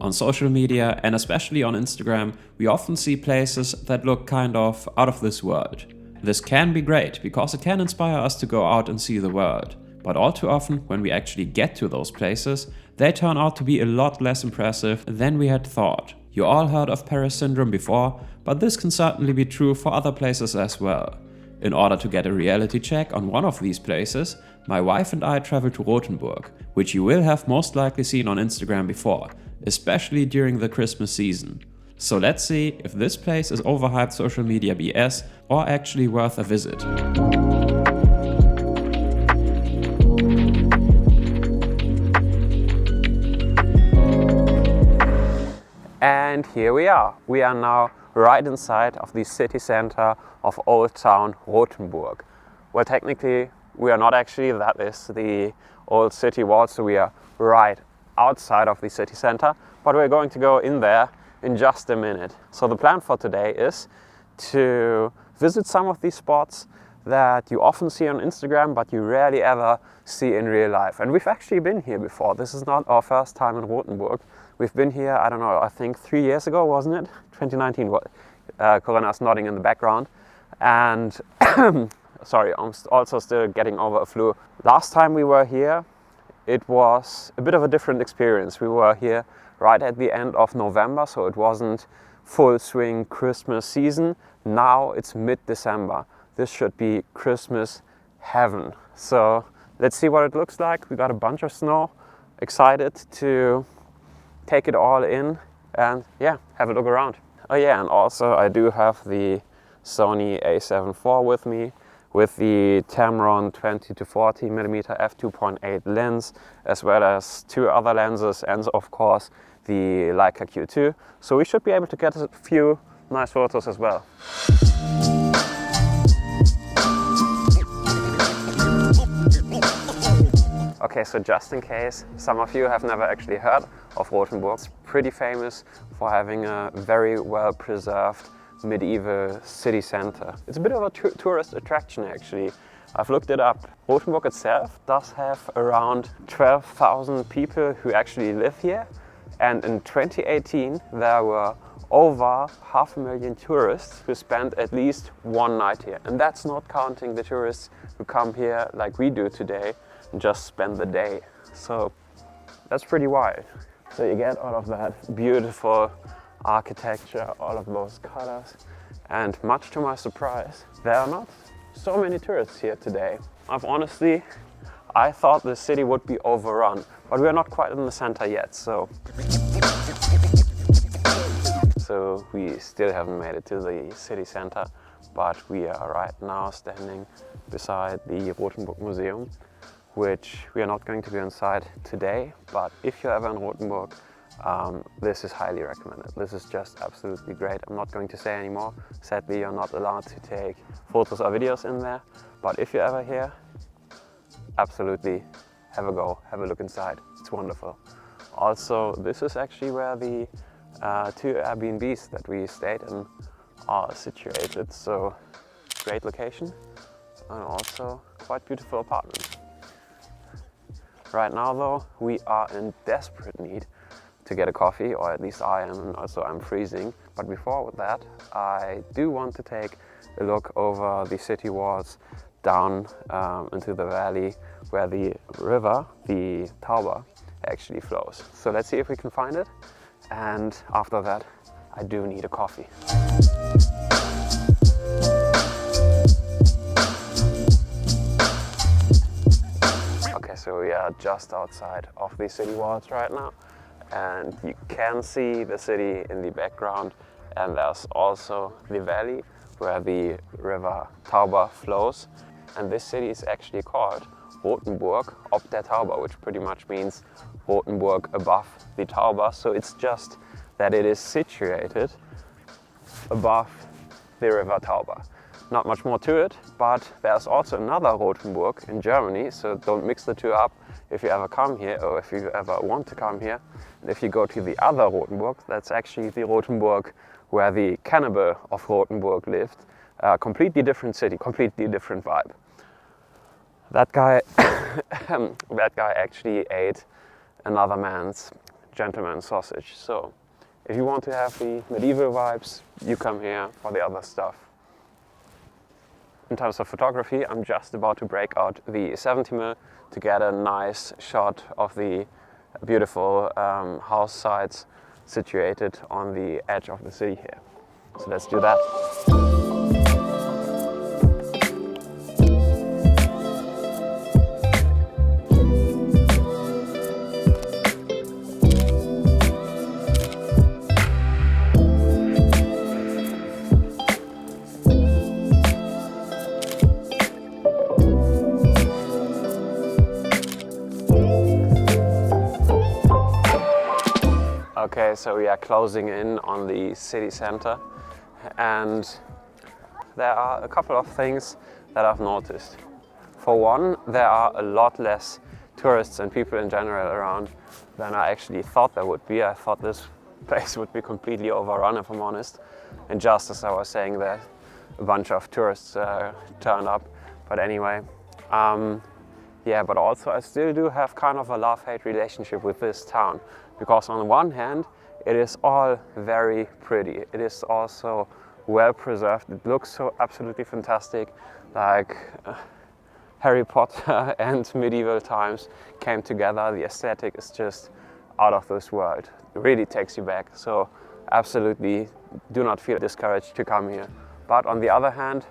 On social media, and especially on Instagram, we often see places that look kind of out of this world. This can be great, because it can inspire us to go out and see the world. But all too often, when we actually get to those places, they turn out to be a lot less impressive than we had thought. You all heard of Paris syndrome before, but this can certainly be true for other places as well. In order to get a reality check on one of these places, my wife and I traveled to Rothenburg, which you will have most likely seen on Instagram before, especially during the Christmas season. So let's see if this place is overhyped social media BS or actually worth a visit. And here we are. We are now right inside of the city center of Old Town Rothenburg. Well, technically we are not actually, that is the old city wall, so we are right outside of the city center, but we're going to go in there in just a minute. So the plan for today is to visit some of these spots that you often see on Instagram, but you rarely ever see in real life. And we've actually been here before. This is not our first time in Rothenburg. We've been here, I don't know, I think 3 years ago, wasn't it? 2019, Corinna is nodding in the background. And sorry, I'm also still getting over a flu. Last time we were here, it was a bit of a different experience. We were here right at the end of November, so it wasn't full swing Christmas season. Now it's mid-December. This should be Christmas heaven. So let's see what it looks like. We got a bunch of snow. Excited to take it all in and yeah, have a look around. Oh yeah, and also I do have the Sony a7 IV with me, with the Tamron 20-40mm f2.8 lens, as well as 2 other lenses, and of course the Leica Q2. So we should be able to get a few nice photos as well. Okay, so just in case some of you have never actually heard of Rothenburg, it's pretty famous for having a very well preserved medieval city center. It's a bit of a tourist attraction actually. I've looked it up. Rothenburg itself does have around 12,000 people who actually live here, and in 2018 there were over 500,000 tourists who spent at least one night here. And that's not counting the tourists who come here like we do today and just spend the day. So that's pretty wild. So you get all of that beautiful architecture, all of those colors, and much to my surprise, there are not so many tourists here today. I thought the city would be overrun, but we're not quite in the center yet, so we still haven't made it to the city center, but we are right now standing beside the Rothenburg Museum, which we are not going to go inside today, but if you're ever in Rothenburg, this is highly recommended. This is just absolutely great. I'm not going to say anymore. Sadly, you're not allowed to take photos or videos in there, but if you're ever here, absolutely have a go, have a look inside. It's wonderful. Also, this is actually where the 2 Airbnbs that we stayed in are situated, so great location and also quite beautiful apartments. Right now though, we are in desperate need to get a coffee, or at least I am, and also I'm freezing. But before that, I do want to take a look over the city walls down into the valley where the river, the Tauber, actually flows. So let's see if we can find it, and after that I do need a coffee. Okay, so we are just outside of the city walls right now, and you can see the city in the background, and there's also the valley where the river Tauber flows. And this city is actually called Rothenburg ob der Tauber, which pretty much means Rothenburg above the Tauber. So it's just that it is situated above the river Tauber. Not much more to it, but there's also another Rothenburg in Germany, so don't mix the two up if you ever come here, or if you ever want to come here. And if you go to the other Rothenburg, that's actually the Rothenburg where the cannibal of Rothenburg lived. Completely different city, completely different vibe. That guy, that guy actually ate another man's gentleman's sausage. So if you want to have the medieval vibes, you come here for the other stuff. In terms of photography, I'm just about to break out the 70mm to get a nice shot of the beautiful house sites situated on the edge of the city here. So let's do that. Okay, so we are closing in on the city center, and there are a couple of things that I've noticed. For one, there are a lot less tourists and people in general around than I actually thought there would be. I thought this place would be completely overrun, if I'm honest. And just as I was saying that, a bunch of tourists turned up. But anyway, yeah, but also I still do have kind of a love-hate relationship with this town. Because on the one hand, it is all very pretty. It is also well preserved. It looks so absolutely fantastic, like Harry Potter and medieval times came together. The aesthetic is just out of this world. It really takes you back. So absolutely do not feel discouraged to come here. But on the other hand,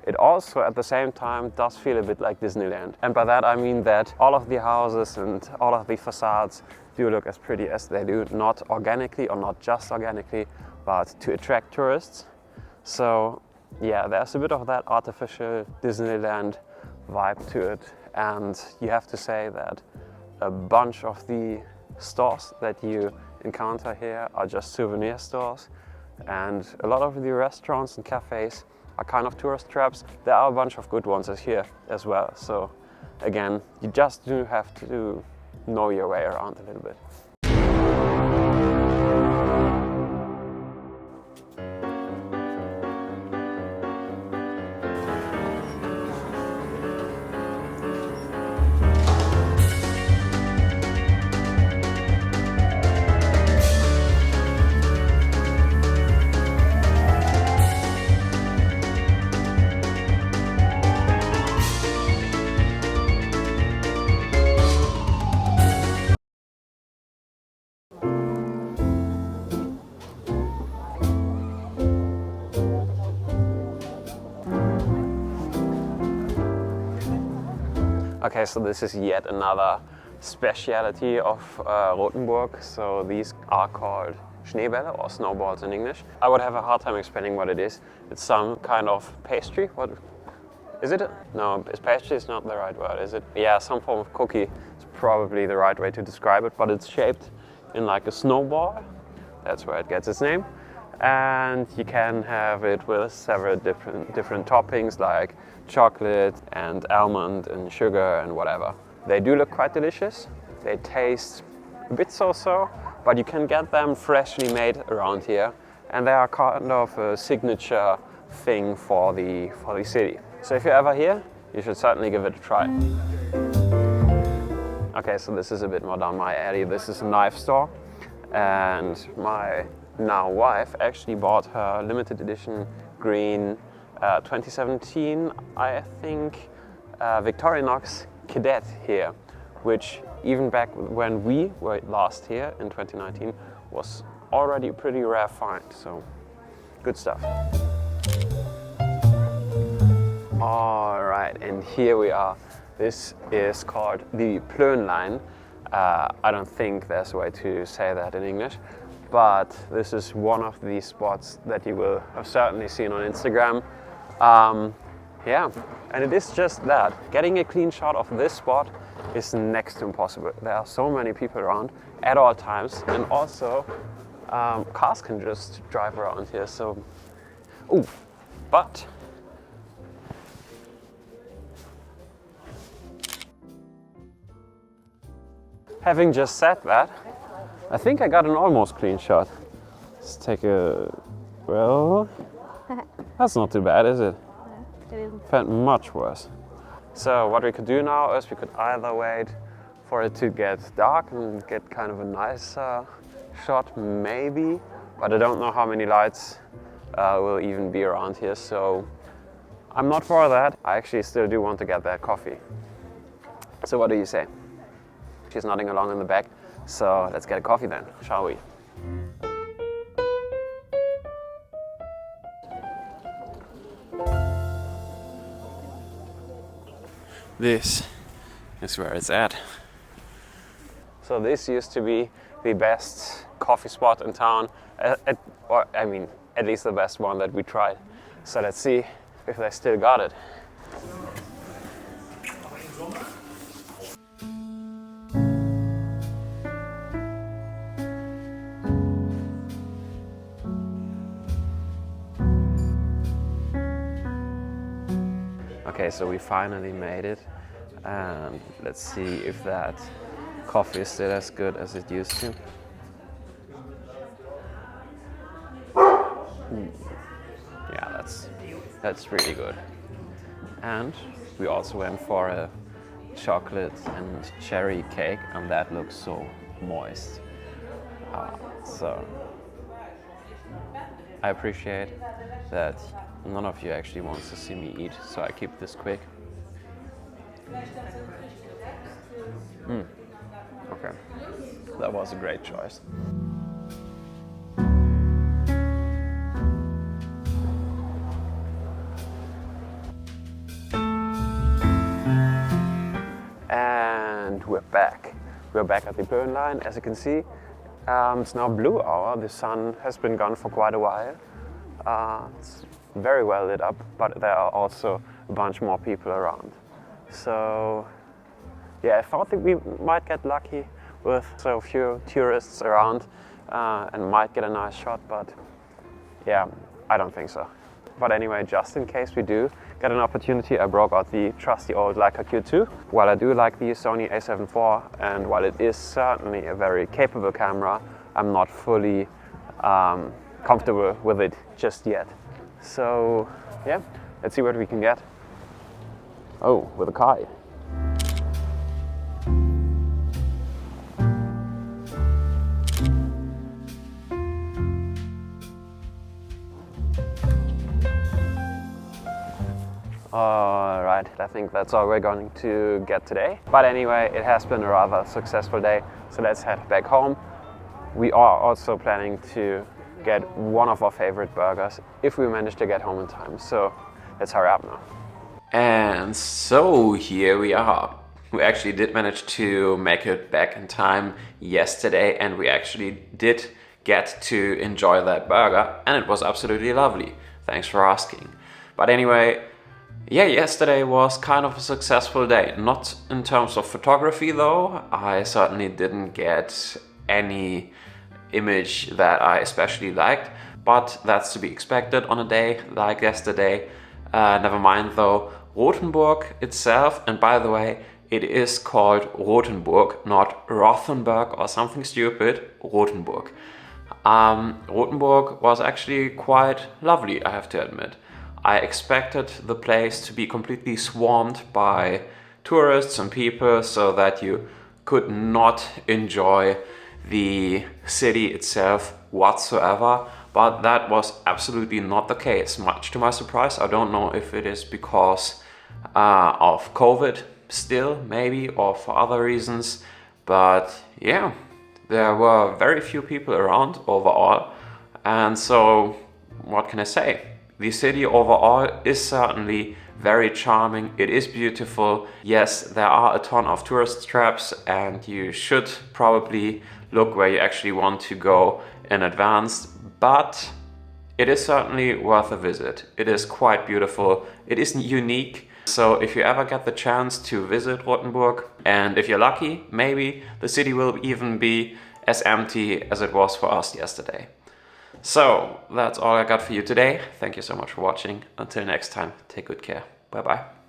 it also at the same time does feel a bit like Disneyland. And by that I mean that all of the houses and all of the facades do look as pretty as they do, not organically or not just organically, but to attract tourists. So yeah, there's a bit of that artificial Disneyland vibe to it. And you have to say that a bunch of the stores that you encounter here are just souvenir stores. And a lot of the restaurants and cafes are kind of tourist traps. There are a bunch of good ones here as well. So again, you just do have to know your way around a little bit. Okay, so this is yet another speciality of Rothenburg. So these are called Schneebälle or snowballs in English. I would have a hard time explaining what it is. It's some kind of pastry. What is it? No, pastry is not the right word, is it? Yeah, some form of cookie is probably the right way to describe it, but it's shaped in like a snowball. That's where it gets its name. And you can have it with several different toppings like chocolate and almond and sugar and whatever. They do look quite delicious. They taste a bit so-so, but you can get them freshly made around here, and they are kind of a signature thing for the city. So if you're ever here, you should certainly give it a try. Okay, so this is a bit more down my alley. This is a knife store, and my now wife actually bought her limited edition green 2017, I think, Victorinox Cadet here, which even back when we were last here in 2019 was already a pretty rare find, so good stuff. All right, and here we are. This is called the Plön line. I don't think there's a way to say that in English, but this is one of the spots that you will have certainly seen on Instagram. Yeah, and it is just that. Getting a clean shot of this spot is next to impossible. There are so many people around at all times, and also cars can just drive around here. So, ooh, but having just said that, I think I got an almost clean shot. Let's take a, well, that's not too bad, is it? It isn't. Felt much worse. So what we could do now is we could either wait for it to get dark and get kind of a nice shot, maybe. But I don't know how many lights will even be around here, so I'm not for that. I actually still do want to get that coffee. So what do you say? She's nodding along in the back, so let's get a coffee then, shall we? This is where it's at. So this used to be the best coffee spot in town, or I mean, at least the best one that we tried. So let's see if they still got it. Okay, so we finally made it, and let's see if that coffee is still as good as it used to. Yeah, that's really good. And we also went for a chocolate and cherry cake, and that looks so moist. So I appreciate that none of you actually wants to see me eat, so I keep this quick. Okay, that was a great choice. And we're back. We're back at the burn line. As you can see, it's now blue hour. The sun has been gone for quite a while. It's very well lit up, but there are also a bunch more people around. So yeah, I thought that we might get lucky with so few tourists around and might get a nice shot, but yeah, I don't think so. But anyway, just in case we do get an opportunity, I broke out the trusty old Leica Q2. While I do like the Sony a7 IV, and while it is certainly a very capable camera, I'm not fully comfortable with it just yet. So yeah, let's see what we can get. Oh, with a kite. Alright, I think that's all we're going to get today. But anyway, it has been a rather successful day, so let's head back home. We are also planning to get one of our favorite burgers if we manage to get home in time. So let's hurry up now. And so here we are. We actually did manage to make it back in time yesterday, and we actually did get to enjoy that burger, and it was absolutely lovely. Thanks for asking. But anyway, yeah, yesterday was kind of a successful day. Not in terms of photography though. I certainly didn't get any image that I especially liked, but that's to be expected on a day like yesterday. Never mind though, Rothenburg itself, and by the way, it is called Rothenburg, not Rothenburg or something stupid, Rothenburg. Rothenburg was actually quite lovely, I have to admit. I expected the place to be completely swarmed by tourists and people so that you could not enjoy the city itself whatsoever, but that was absolutely not the case. Much to my surprise. I don't know if it is because of COVID still, maybe, or for other reasons, but yeah, there were very few people around overall, and so what can I say? The city overall is certainly very charming. It is beautiful. Yes, there are a ton of tourist traps, and you should probably look where you actually want to go in advance, but it is certainly worth a visit. It is quite beautiful. It is unique. So if you ever get the chance to visit Rothenburg, and if you're lucky, maybe the city will even be as empty as it was for us yesterday. So that's all I got for you today. Thank you so much for watching. Until next time, take good care. Bye bye.